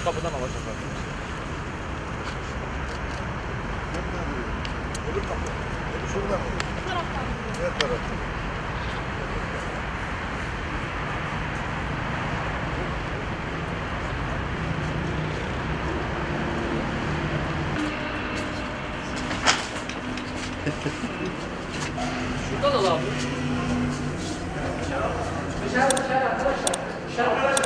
kapıdan alacaklar. Öbür kapı. Şuradan. Bu taraftan. Her taraftan. Şuradan al abi. Dışarı arkadaşlar. Dışarı.